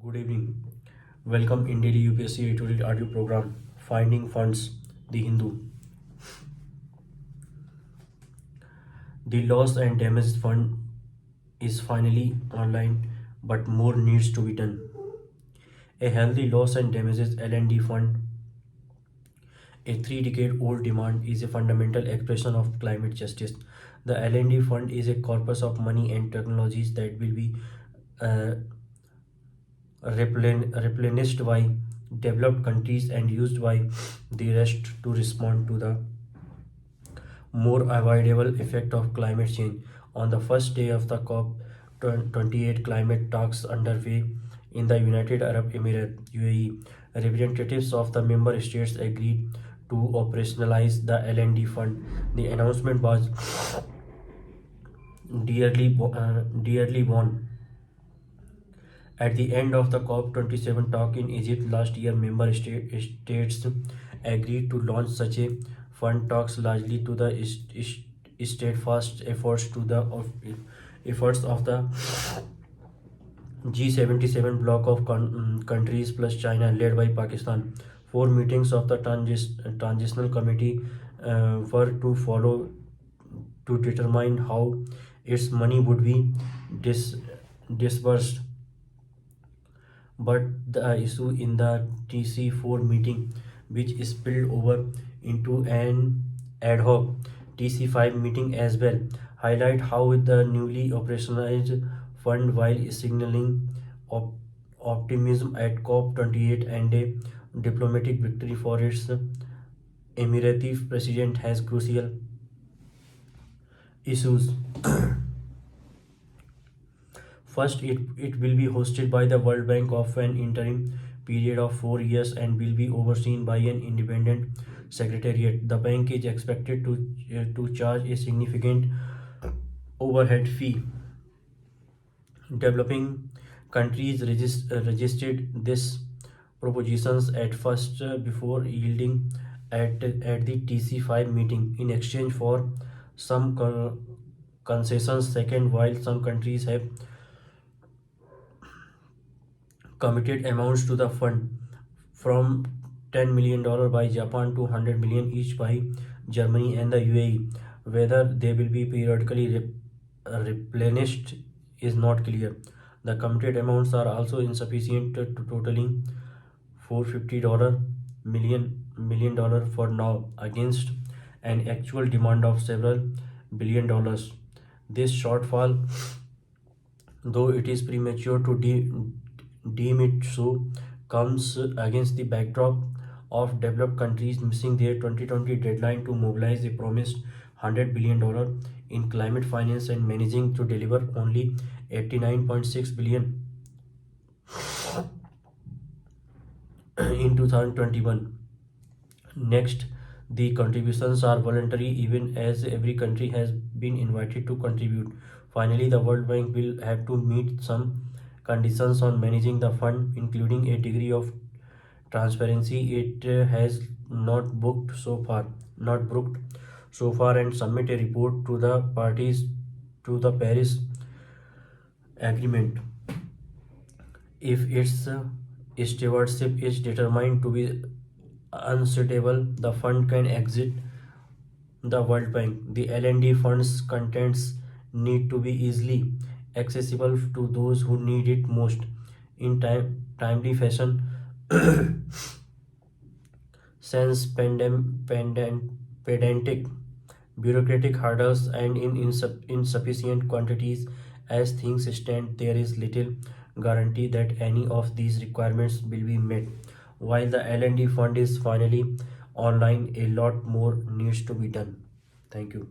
Good evening. Welcome in daily UPSC editorial audio program Finding Funds, The Hindu. The Loss and Damage Fund is finally online, but more needs to be done. A healthy loss and damages L&D fund, a three-decade-old demand, is a fundamental expression of climate justice. The L&D fund is a corpus of money and technologies that will be uh, replenished by developed countries and used by the rest to respond to the more avoidable effect of climate change. On the first day of the COP28 climate talks underway in the United Arab Emirates (UAE), representatives of the member states agreed to operationalize the LND fund. The announcement was dearly won. At the end of the COP27 talk in Egypt last year, member states agreed to launch such a fund, talks largely to the steadfast efforts of the G77 bloc of countries plus China, led by Pakistan. Four meetings of the transitional committee were to follow to determine how its money would be disbursed. But the issue in the TC4 meeting, which spilled over into an ad hoc TC5 meeting as well, highlight how the newly operationalized fund, while signaling op- optimism at COP28 and a diplomatic victory for its Emirati president, has crucial issues. First, it will be hosted by the World Bank of an interim period of 4 years and will be overseen by an independent secretariat. The bank is expected to charge a significant overhead fee. Developing countries registered these propositions at first before yielding at the TC5 meeting in exchange for some concessions. Second, while some countries have committed amounts to the fund from $10 million by Japan to 100 million each by Germany and the UAE. Whether they will be periodically replenished is not clear. The committed amounts are also insufficient to totaling $450 million for now, against an actual demand of several billion dollars. This shortfall, though it is premature to deem it so, comes against the backdrop of developed countries missing their 2020 deadline to mobilize the promised $100 billion in climate finance and managing to deliver only 89.6 billion in 2021. Next, the contributions are voluntary, even as every country has been invited to contribute. Finally, the World Bank will have to meet some conditions on managing the fund, including a degree of transparency it has not booked so far, and submit a report to the parties to the Paris Agreement. If its stewardship is determined to be unsuitable, the fund can exit the World Bank. The L&D fund's contents need to be easily accessible to those who need it most in timely fashion. Since pedantic bureaucratic hurdles and in insufficient quantities as things stand, there is little guarantee that any of these requirements will be met. While the L&D fund is finally online, a lot more needs to be done. Thank you.